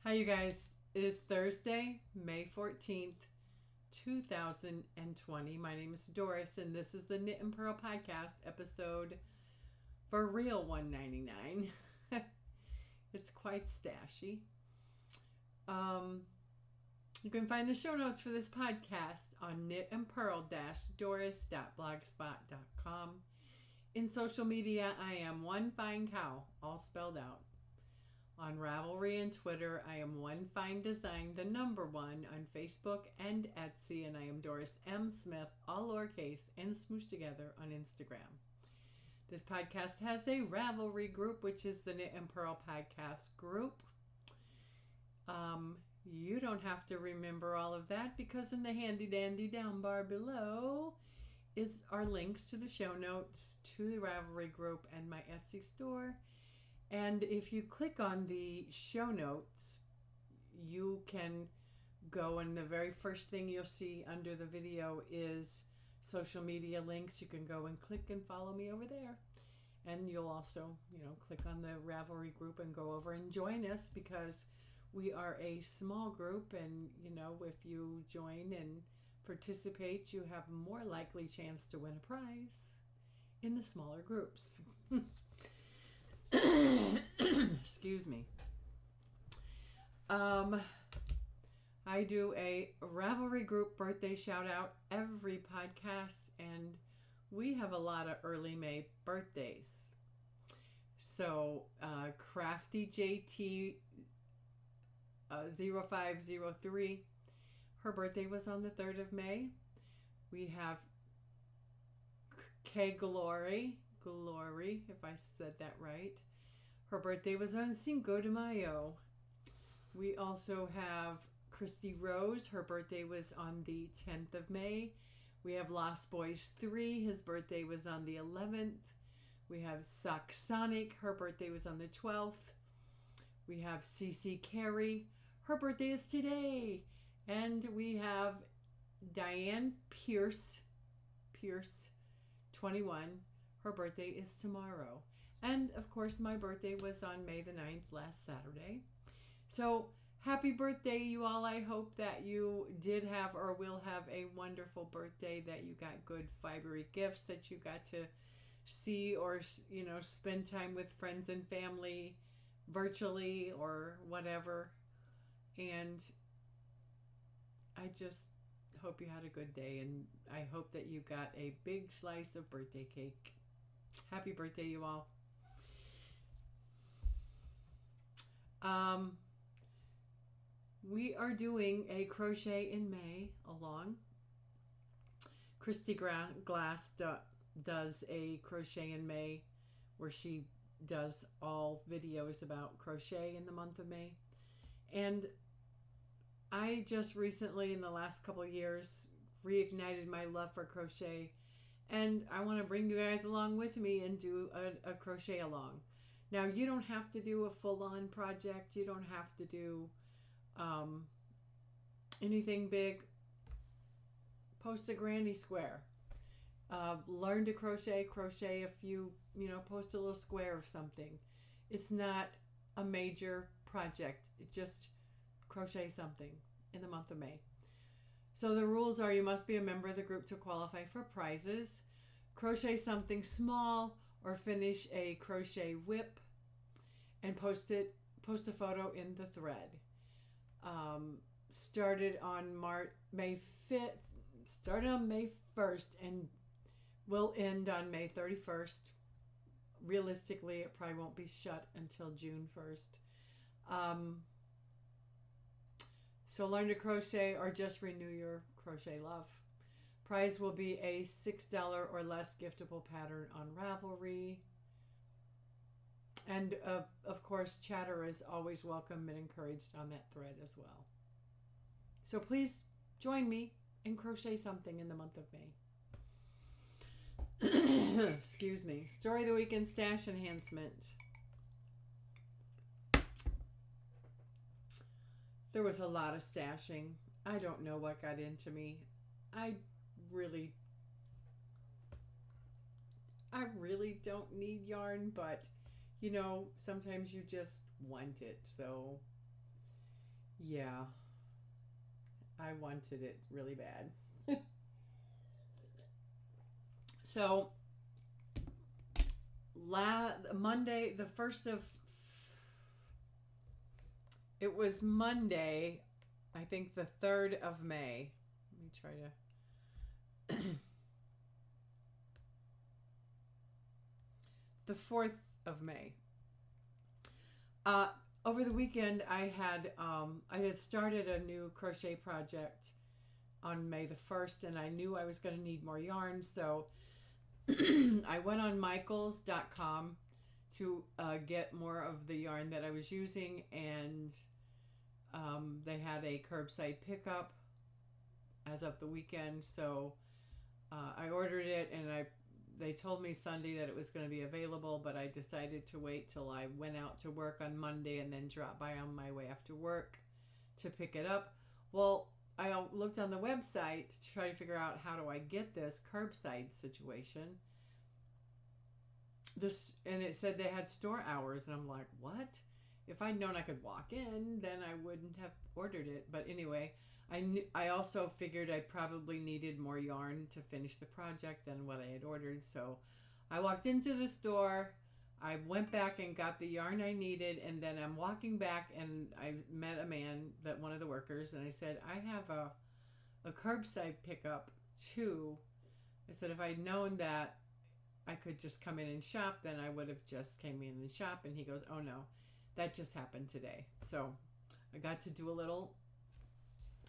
Hi, you guys. It is Thursday, May 14th, 2020. My name is Doris, and this is the Knit and Pearl Podcast, episode for real 199. It's quite stashy. You can find the show notes for this podcast on knitandpearl-doris.blogspot.com. In social media, I am One Fine Cow, all spelled out. On Ravelry and Twitter, I am One Fine Design, the number one on Facebook and Etsy, and I am Doris M. Smith, all lowercase and smooshed together on Instagram. This podcast has a Ravelry group, which is the Knit and Pearl Podcast group. You don't have to remember all of that because in the handy dandy down bar below are links to the show notes, to the Ravelry group, and my Etsy store. And if you click on the show notes, you can go, and the very first thing you'll see under the video is social media links. You can go and click and follow me over there. And you'll also, click on the Ravelry group and go over and join us because we are a small group. And, if you join and participate, you have more likely chance to win a prize in the smaller groups. Excuse me. I do a Ravelry group birthday shout out every podcast, and we have a lot of early May birthdays. So Crafty JT 0503, her birthday was on the 3rd of May. We have K Glory, if I said that right. Her birthday was on Cinco de Mayo. We also have Christy Rose. Her birthday was on the 10th of May. We have Lost Boys 3. His birthday was on the 11th. We have Saxonic. Her birthday was on the 12th. We have CC Carey. Her birthday is today. And we have Diane Pierce, 21. Her birthday is tomorrow. And, of course, my birthday was on May the 9th, last Saturday. So, happy birthday, you all. I hope that you did have or will have a wonderful birthday, that you got good fibery gifts, that you got to see or, spend time with friends and family virtually or whatever. And I just hope you had a good day, and I hope that you got a big slice of birthday cake. Happy birthday, you all. We are doing a crochet in May along. Christy Glass does a crochet in May where she does all videos about crochet in the month of May. And I just recently, in the last couple of years, reignited my love for crochet. And I want to bring you guys along with me and do a crochet along. Now, you don't have to do a full-on project. You don't have to do anything big. Post a granny square. Learn to crochet a few, post a little square of something. It's not a major project. Just crochet something in the month of May. So the rules are: you must be a member of the group to qualify for prizes. Crochet something small or finish a crochet whip and post a photo in the thread. Started on May 5th, started on May 1st and will end on May 31st. Realistically, it probably won't be shut until June 1st. So learn to crochet or just renew your crochet love. Prize will be a $6 or less giftable pattern on Ravelry. And of course, chatter is always welcome and encouraged on that thread as well. So please join me and crochet something in the month of May. Excuse me. Story of the week and stash enhancement. There was a lot of stashing. I don't know what got into me. I really don't need yarn, but sometimes you just want it. So Yeah, I wanted it really bad. So, Monday, the first of, it was Monday, I think the 3rd of May. Let me try to, the 4th of May. Uh, Over the weekend, I had started a new crochet project on May the 1st, and I knew I was going to need more yarn, so I went on michaels.com to get more of the yarn that I was using, and they had a curbside pickup as of the weekend, so I ordered it, and they told me Sunday that it was going to be available, but I decided to wait till I went out to work on Monday and then drop by on my way after work to pick it up. Well, I looked on the website to try to figure out how do I get this curbside situation. And it said they had store hours, and I'm like, what? If I'd known I could walk in, then I wouldn't have ordered it. But anyway, I also figured I probably needed more yarn to finish the project than what I had ordered. So I walked into the store, I went back and got the yarn I needed, and then I'm walking back and I met a man, one of the workers, and I said, I have a curbside pickup too. I said, if I'd known that I could just come in and shop, then I would have just came in and shop. And he goes, oh no, that just happened today. So I got to do a little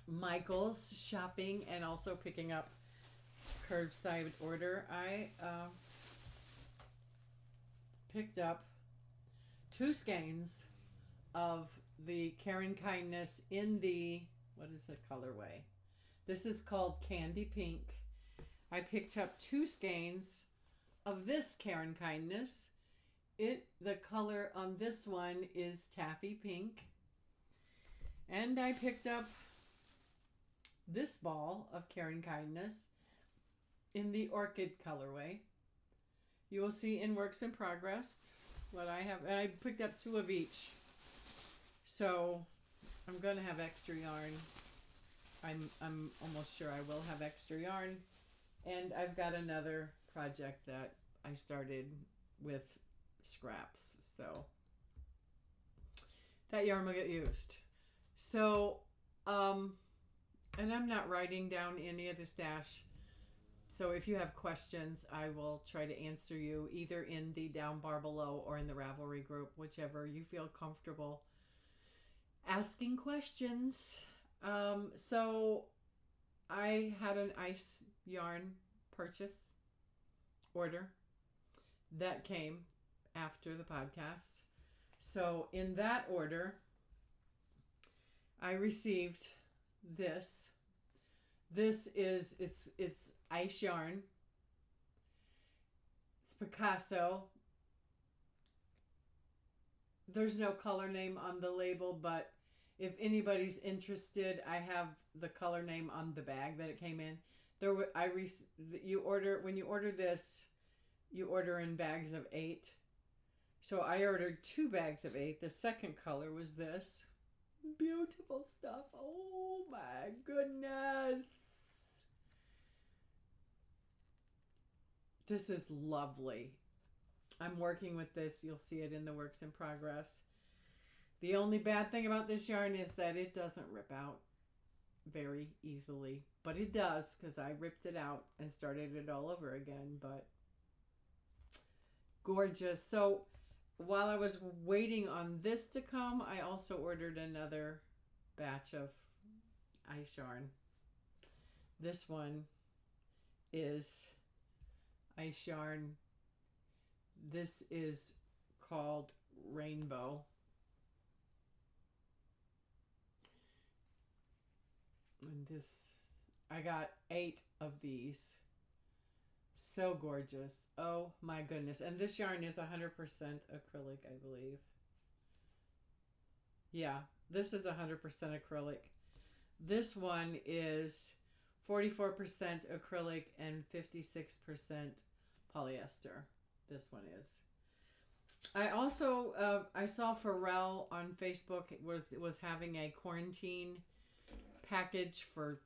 Michael's shopping and also picking up curbside order. I picked up 2 skeins of the Karen Kindness in the, what is the colorway? This is called Candy Pink. I picked up 2 skeins of this Karen Kindness. The color on this one is Taffy Pink. And I picked up this ball of Karen Kindness in the Orchid colorway. You will see in Works in Progress what I have. And I picked up 2 of each. So I'm going to have extra yarn. I'm almost sure I will have extra yarn. And I've got another project that I started with scraps. So that yarn will get used. So, and I'm not writing down any of the stash. So if you have questions, I will try to answer you either in the down bar below or in the Ravelry group, whichever you feel comfortable asking questions. So I had an ice yarn purchase order that came after the podcast. So in that order, I received this. This is it's ice yarn. It's Picasso. There's no color name on the label, but if anybody's interested, I have the color name on the bag that it came in. When you order this, you order in bags of 8. So I ordered 2 bags of 8. The second color was this. Beautiful stuff. Oh my goodness. This is lovely. I'm working with this. You'll see it in the Works in Progress. The only bad thing about this yarn is that it doesn't rip out very easily. But it does, because I ripped it out and started it all over again. But gorgeous. So while I was waiting on this to come, I also ordered another batch of ice yarn. This one is ice yarn. This is called Rainbow. And this, I got 8 of these. So gorgeous. Oh my goodness. And this yarn is 100% acrylic, I believe. Yeah, this is 100% acrylic. This one is 44% acrylic and 56% polyester. This one is. I also I saw Pharrell on Facebook. It was having a quarantine package for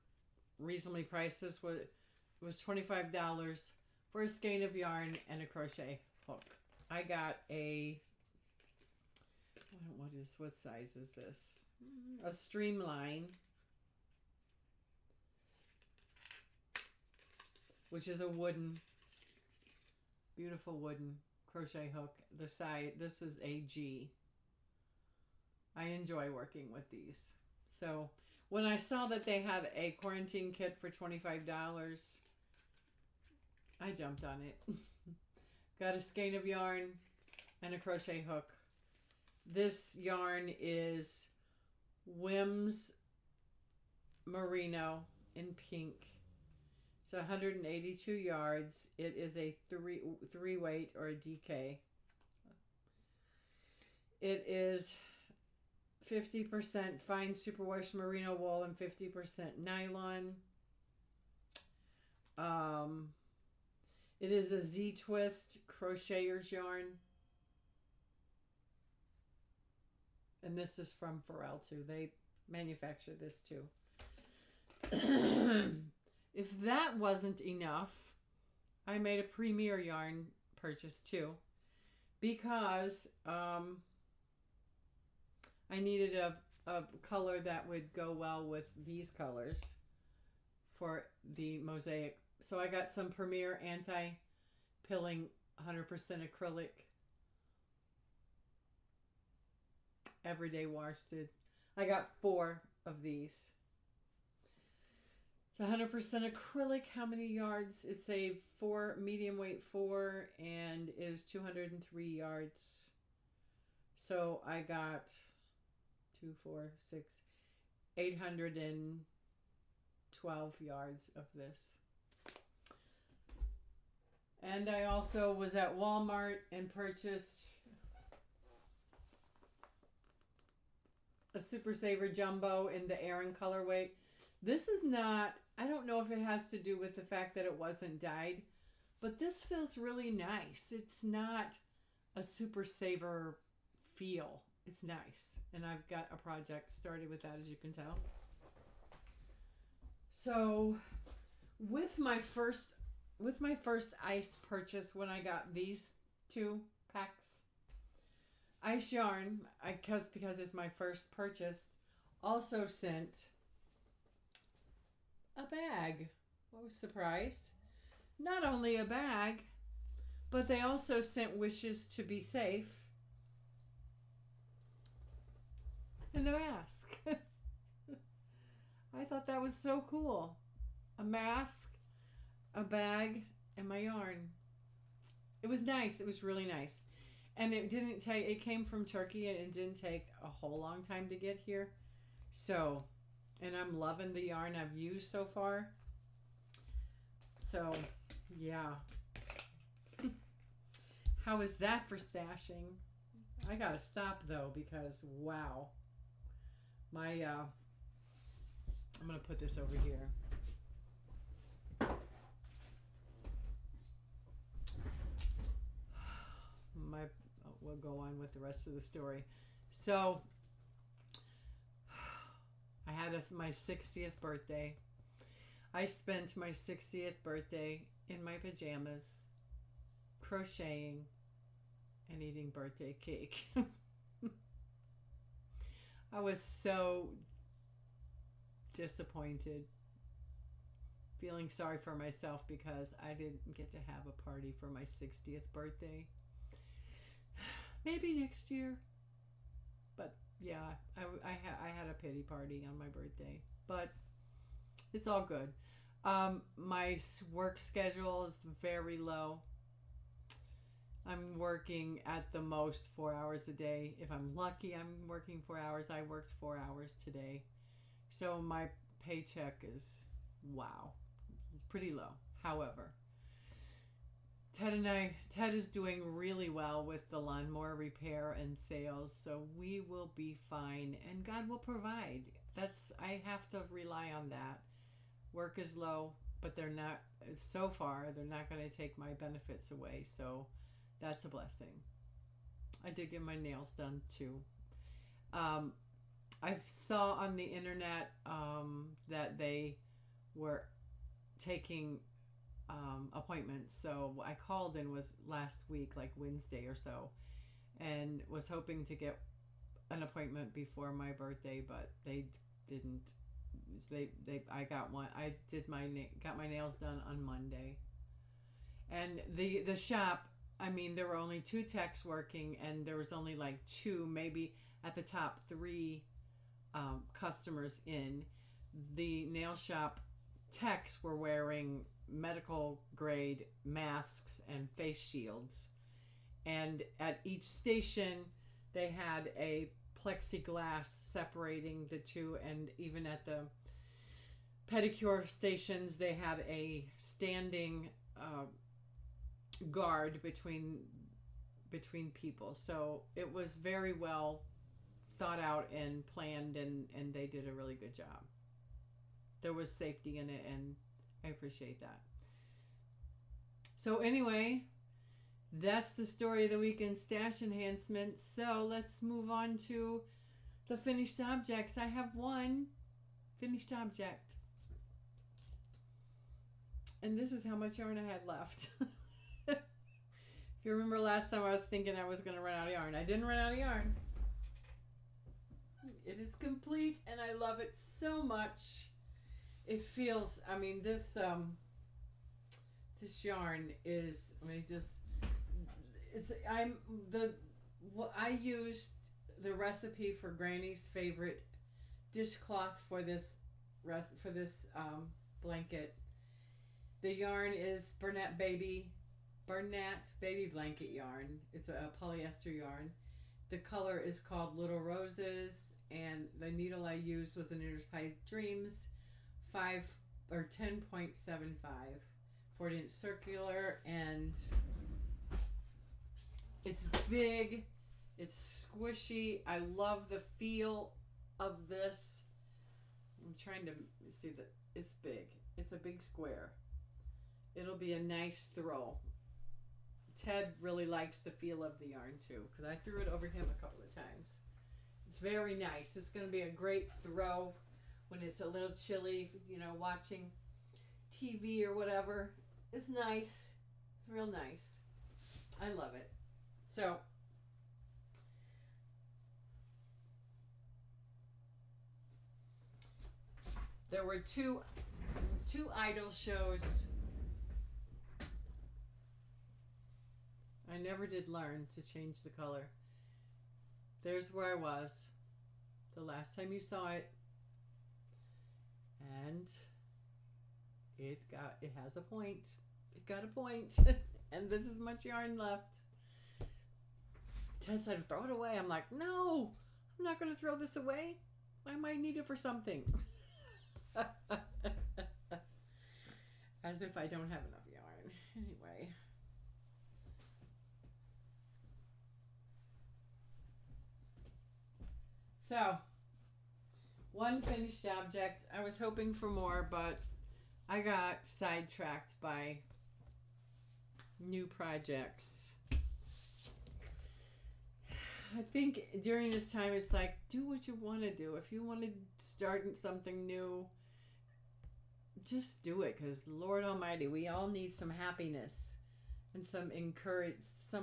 reasonably priced. This was $25 for a skein of yarn and a crochet hook. I got what size is this? A streamline, which is a beautiful wooden crochet hook. This is a G. I enjoy working with these. So when I saw that they had a quarantine kit for $25, I jumped on it. Got a skein of yarn and a crochet hook. This yarn is Whims Merino in pink. It's 182 yards. It is a three weight or a DK. It is 50% fine superwash merino wool and 50% nylon. It is a Z-twist crocheter's yarn. And this is from Pharrell too. They manufacture this too. If that wasn't enough, I made a premier yarn purchase too, because I needed a color that would go well with these colors for the mosaic. So I got some Premier anti-pilling 100% acrylic everyday worsted. I got 4 of these. It's 100% acrylic. How many yards? It's a medium weight 4 and is 203 yards. So I got 812 yards of this. And I also was at Walmart and purchased a Super Saver Jumbo in the Aran colorway. This is not, I don't know if it has to do with the fact that it wasn't dyed, but this feels really nice. It's not a Super Saver feel. It's nice. And I've got a project started with that, as you can tell. So with my first ice purchase, when I got these 2 packs, Ice Yarn, because it's my first purchase, also sent a bag. I was surprised. Not only a bag, but they also sent wishes to be safe and a mask. I thought that was so cool. A mask, a bag, and my yarn. It was nice. It was really nice. And it came from Turkey, and it didn't take a whole long time to get here. So, and I'm loving the yarn I've used so far. So, yeah. How is that for stashing? I gotta stop though, because wow. I'm gonna put this over here. We'll go on with the rest of the story. So I had my 60th birthday. I spent my 60th birthday in my pajamas, crocheting and eating birthday cake. I was so disappointed, feeling sorry for myself because I didn't get to have a party for my 60th birthday. Maybe next year. But yeah, I had a pity party on my birthday. But it's all good. My work schedule is very low. I'm working at the most 4 hours a day. If I'm lucky, I'm working 4 hours. I worked 4 hours today. So my paycheck is, wow, pretty low. However, Ted is doing really well with the lawnmower repair and sales, so we will be fine, and God will provide. I have to rely on that. Work is low, but they're not going to take my benefits away, so that's a blessing. I did get my nails done too. Um, I saw on the internet that they were taking appointments. So I called in was last week, like Wednesday or so, and was hoping to get an appointment before my birthday, but they didn't. I got one. I did got my nails done on Monday, and the shop. I mean, there were only two techs working, and there was only like two, maybe at the top three customers in. The nail shop techs were wearing medical grade masks and face shields, and at each station they had a plexiglass separating the two, and even at the pedicure stations they had a standing guard between people. So it was very well thought out and planned, and they did a really good job. There was safety in it, and I appreciate that. So anyway, that's the story of the week in stash enhancement. So let's move on to the finished objects. I have one finished object, and this is how much yarn I had left. If you remember last time, I was thinking I was going to run out of yarn. I didn't run out of yarn. It is complete, and I love it so much. It feels, I mean, this yarn is, I used the recipe for Granny's favorite dishcloth for this blanket. The yarn is Bernat Baby blanket yarn. It's a polyester yarn. The color is called Little Roses, and the needle I used was an Enterprise Dreams 5 or 10.75 40-inch circular, and it's big, it's squishy. I love the feel of this. I'm trying to see that it's big. It's a big square. It'll be a nice throw. Ted really likes the feel of the yarn too, because I threw it over him a couple of times. It's very nice. It's going to be a great throw when it's a little chilly, watching TV or whatever. It's nice. It's real nice. I love it. So, there were two idol shows. I never did learn to change the color. There's where I was the last time you saw it, and it has a point. It got a point, and this is much yarn left. Ted said, "Throw it away." I'm like, "No, I'm not going to throw this away. I might need it for something." As if I don't have enough yarn. Anyway. So, one finished object. I was hoping for more, but I got sidetracked by new projects. I think during this time, it's like, do what you want to do. If you want to start something new, just do it, because Lord Almighty, we all need some happiness and some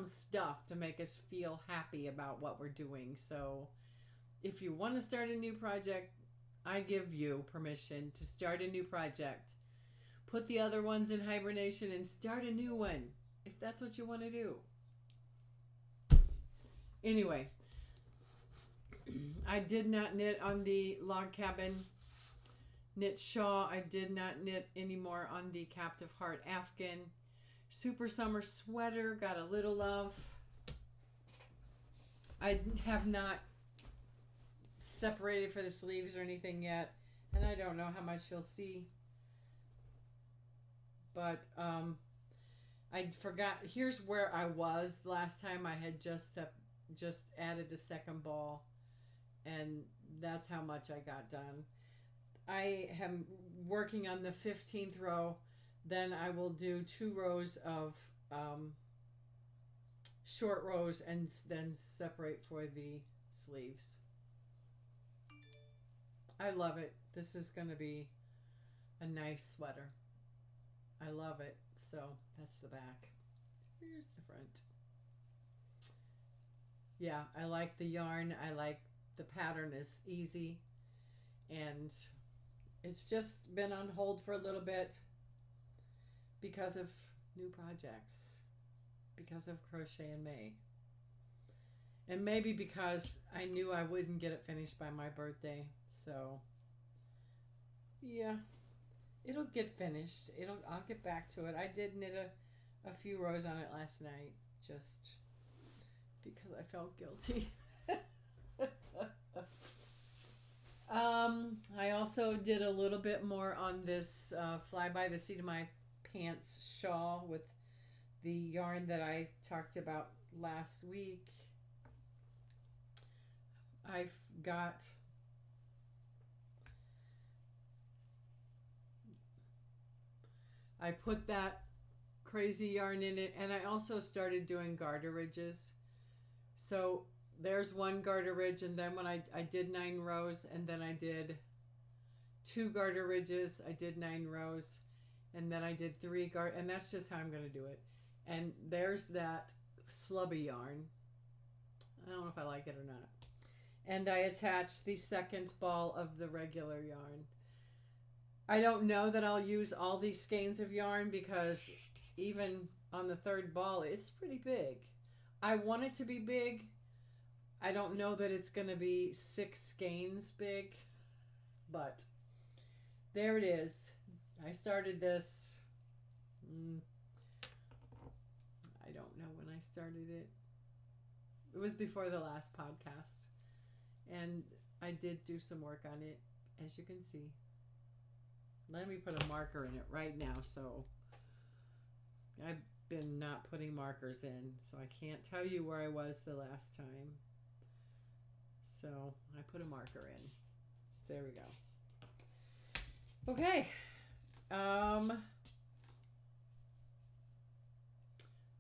stuff to make us feel happy about what we're doing. So if you want to start a new project, I give you permission to start a new project. Put the other ones in hibernation and start a new one, if that's what you want to do. Anyway, I did not knit on the log cabin knit shawl. I did not knit anymore on the Captive Heart Afghan. Super Summer Sweater got a little love. I have not separated for the sleeves or anything yet, and I don't know how much you'll see. But I forgot. Here's where I was the last time. I had just added the second ball, and that's how much I got done. I am working on the 15th row. Then I will do 2 rows of short rows and then separate for the sleeves. I love it. This is going to be a nice sweater. I love it. So that's the back. Here's the front. Yeah, I like the yarn. I like the pattern is easy. And it's just been on hold for a little bit because of new projects. Because of Crochet in May. And maybe because I knew I wouldn't get it finished by my birthday. So, yeah, it'll get finished. I'll get back to it. I did knit a few rows on it last night just because I felt guilty. I also did a little bit more on this fly by the seat of my pants shawl with the yarn that I talked about last week. I put that crazy yarn in it, and I also started doing garter ridges. So there's one garter ridge, and then when I did 9 rows, and then I did 2 garter ridges, I did 9 rows, and then I did 3 garter, and that's just how I'm going to do it. And there's that slubby yarn. I don't know if I like it or not. And I attached the second ball of the regular yarn. I don't know that I'll use all these skeins of yarn because even on the third ball, it's pretty big. I want it to be big. I don't know that it's going to be 6 skeins big, but there it is. I started this. I don't know when I started it. It was before the last podcast. And I did do some work on it, as you can see. Let me put a marker in it right now. So I've been not putting markers in, so I can't tell you where I was the last time. So I put a marker in. There we go. Okay.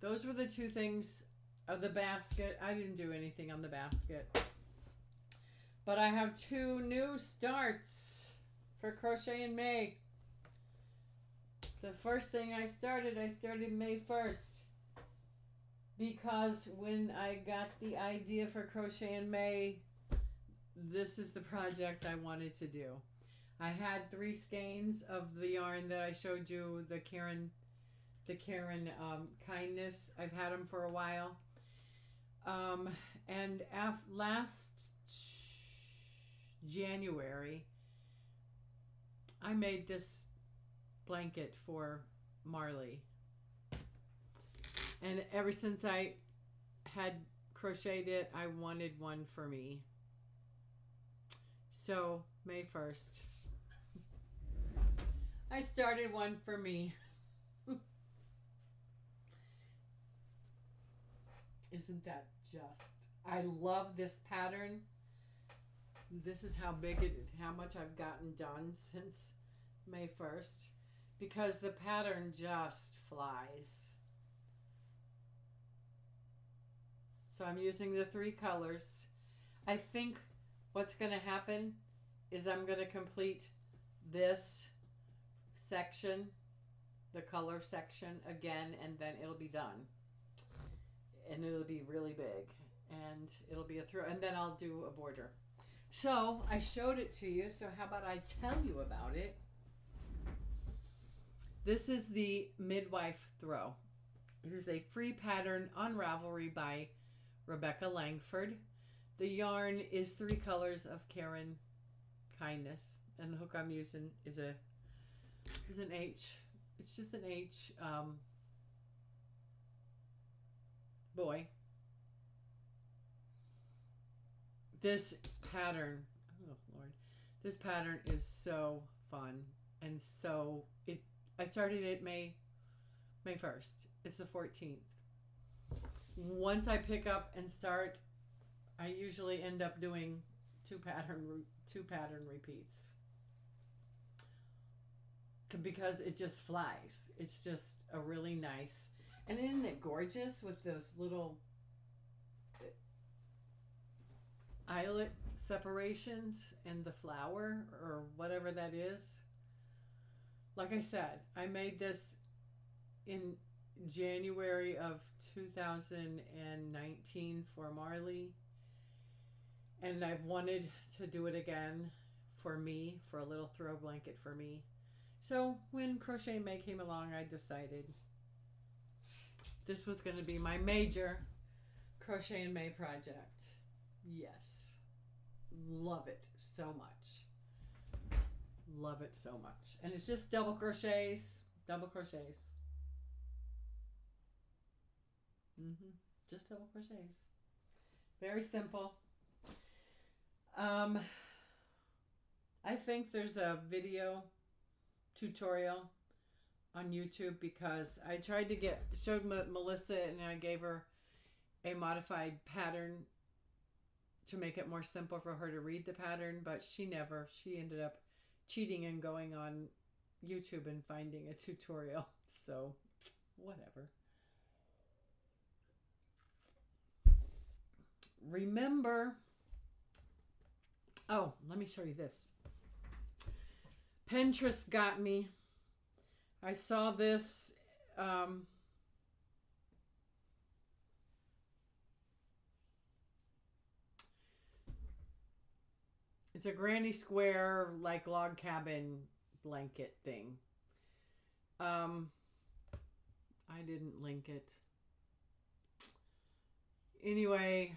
Those were the 2 things of the basket. I didn't do anything on the basket. But I have 2 new starts for Crochet in May. The first thing I started May 1st. Because when I got the idea for Crochet in May, this is the project I wanted to do. I had 3 skeins of the yarn that I showed you, the Karen Kindness. I've had them for a while. And last January, I made this blanket for Marley. And ever since I had crocheted it, I wanted one for me. So, May 1st, I started one for me. Isn't that just... I love this pattern. This is how much I've gotten done since May 1st. Because the pattern just flies. So I'm using the 3 colors. I think what's going to happen is I'm going to complete this section, the color section again, and then it'll be done. And it'll be really big. And it'll be a throw. And then I'll do a border. So I showed it to you. So how about I tell you about it? This is the Midwife Throw. It is a free pattern on Ravelry by Rebecca Langford. The yarn is 3 colors of Karen Kindness, and the hook I'm using is an H. It's just an H boy. This pattern, oh Lord, this pattern is so fun, and so I started it May 1st. It's the 14th. Once I pick up and start, I usually end up doing 2 pattern repeats. Because it just flies. It's just a really nice, and isn't it gorgeous with those little eyelet separations in the flower or whatever that is. Like I said, I made this in January of 2019 for Marley, and I've wanted to do it again for me, for a little throw blanket for me. So when Crochet May came along, I decided this was going to be my major Crochet in May project. Yes. Love it so much. Love it so much. And it's just double crochets. Double crochets. Just double crochets. Very simple. I think there's a video tutorial on YouTube because I tried to showed Melissa, and I gave her a modified pattern to make it more simple for her to read the pattern, but she ended up cheating and going on YouTube and finding a tutorial. So whatever. Remember, oh, let me show you this. Pinterest got me. I saw this it's a granny square like log cabin blanket thing. I didn't link it. Anyway,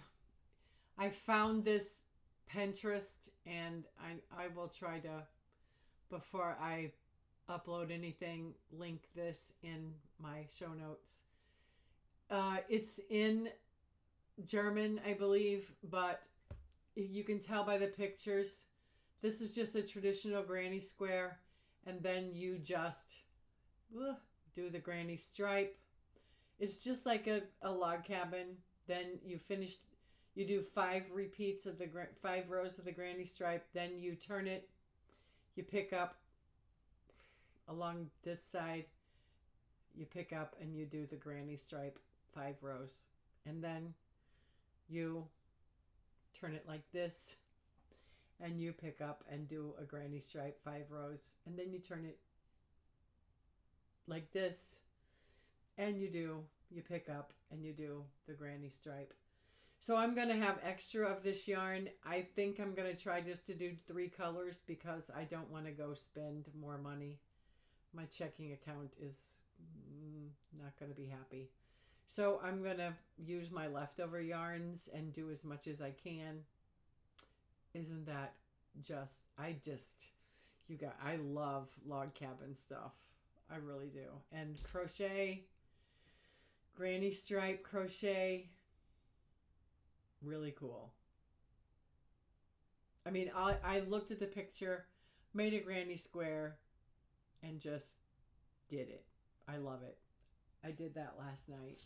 I found this Pinterest, and I will try to, before I upload anything, link this in my show notes. It's in German, I believe, but you can tell by the pictures. This is just a traditional granny square, and then you just do the granny stripe. It's just like a log cabin. Then you do 5 repeats of 5 rows of the granny stripe. Then you turn it, you pick up along this side, you pick up and you do the granny stripe 5 rows. And then you turn it like this, and you pick up and do a granny stripe 5 rows. And then you turn it like this, and you pick up and you do the granny stripe. So I'm going to have extra of this yarn. I think I'm going to try just to do 3 colors because I don't want to go spend more money. My checking account is not going to be happy. So I'm going to use my leftover yarns and do as much as I can. Isn't that just, I love log cabin stuff. I really do. And crochet, granny stripe crochet, really cool. I mean, I looked at the picture, made a granny square, and just did it. I love it. I did that last night,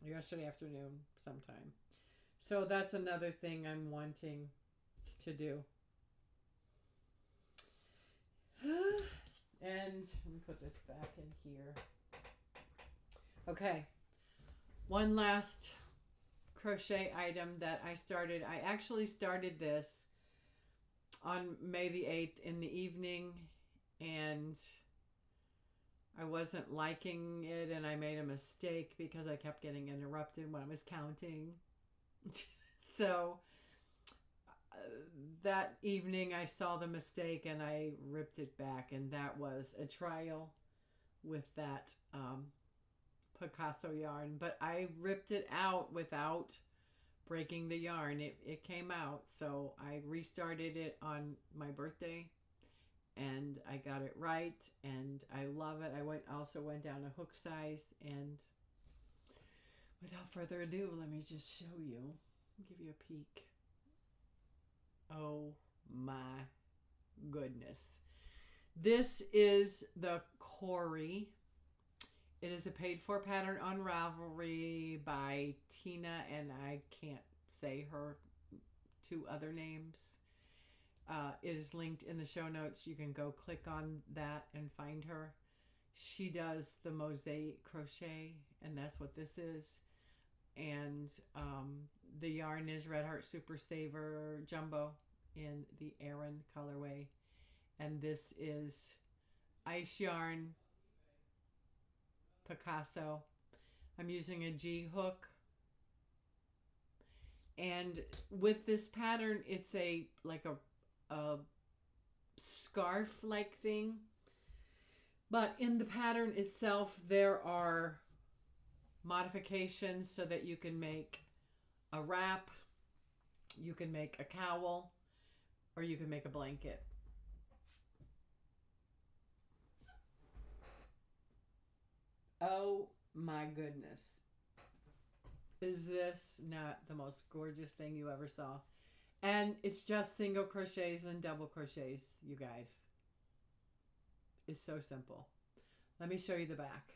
yesterday afternoon sometime. So that's another thing I'm wanting to do. And let me put this back in here. Okay. One last crochet item that I started. I actually started this on May the 8th in the evening, and I wasn't liking it, and I made a mistake because I kept getting interrupted when I was counting. So that evening I saw the mistake and I ripped it back, and that was a trial with that Picasso yarn, but I ripped it out without breaking the yarn. It came out, so I restarted it on my birthday, and I got it right, and I love it. I also went down a hook size, and without further ado, let me just show you, give you a peek. Oh my goodness. This is the Corey. It is a paid-for pattern on Ravelry by Tina, and I can't say her 2 other names. It is linked in the show notes. You can go click on that and find her. She does the mosaic crochet, and that's what this is. And The yarn is Red Heart Super Saver Jumbo in the Aran colorway. And this is Ice Yarn Picasso. I'm using a G hook. And with this pattern, it's like a scarf-like thing. But in the pattern itself, there are modifications so that you can make a wrap, you can make a cowl, or you can make a blanket. Oh my goodness. Is this not the most gorgeous thing you ever saw? And it's just single crochets and double crochets, you guys. It's so simple. Let me show you the back.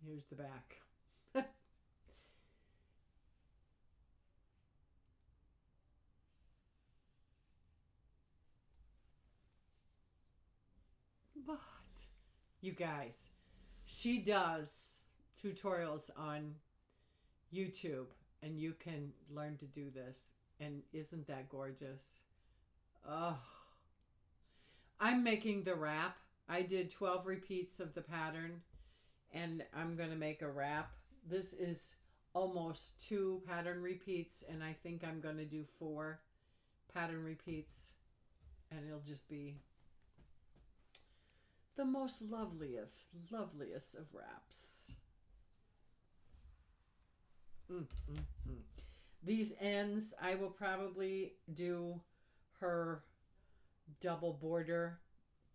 Here's the back. But you guys, she does tutorials on YouTube, and you can learn to do this. And isn't that gorgeous? Oh, I'm making the wrap. I did 12 repeats of the pattern, and I'm going to make a wrap. This is almost 2 pattern repeats, and I think I'm going to do 4 pattern repeats, and it'll just be the most loveliest of wraps. These ends, I will probably do her double border,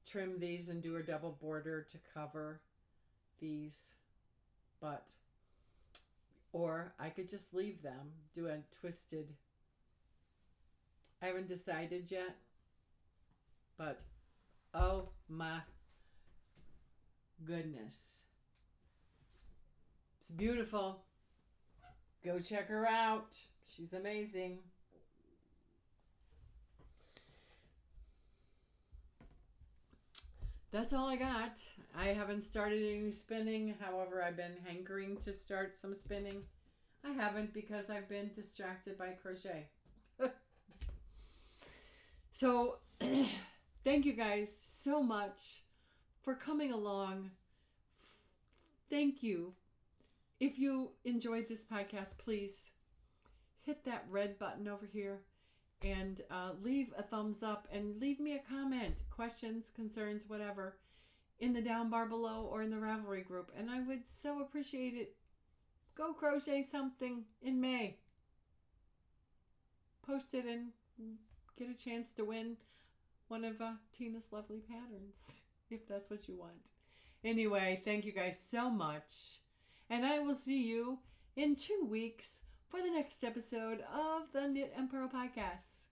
trim these and do a double border to cover these, or I could just leave them, do a twisted. I haven't decided yet, but oh my goodness, it's beautiful. Go check her out. She's amazing. That's all I got. I haven't started any spinning. However, I've been hankering to start some spinning. I haven't because I've been distracted by crochet. So, thank you guys so much for coming along. Thank you. If you enjoyed this podcast, please hit that red button over here and leave a thumbs up and leave me a comment, questions, concerns, whatever, in the down bar below or in the Ravelry group. And I would so appreciate it. Go crochet something in May. Post it and get a chance to win one of Tina's lovely patterns, if that's what you want. Anyway, thank you guys so much. And I will see you in 2 weeks for the next episode of the Knit and Purl Podcast.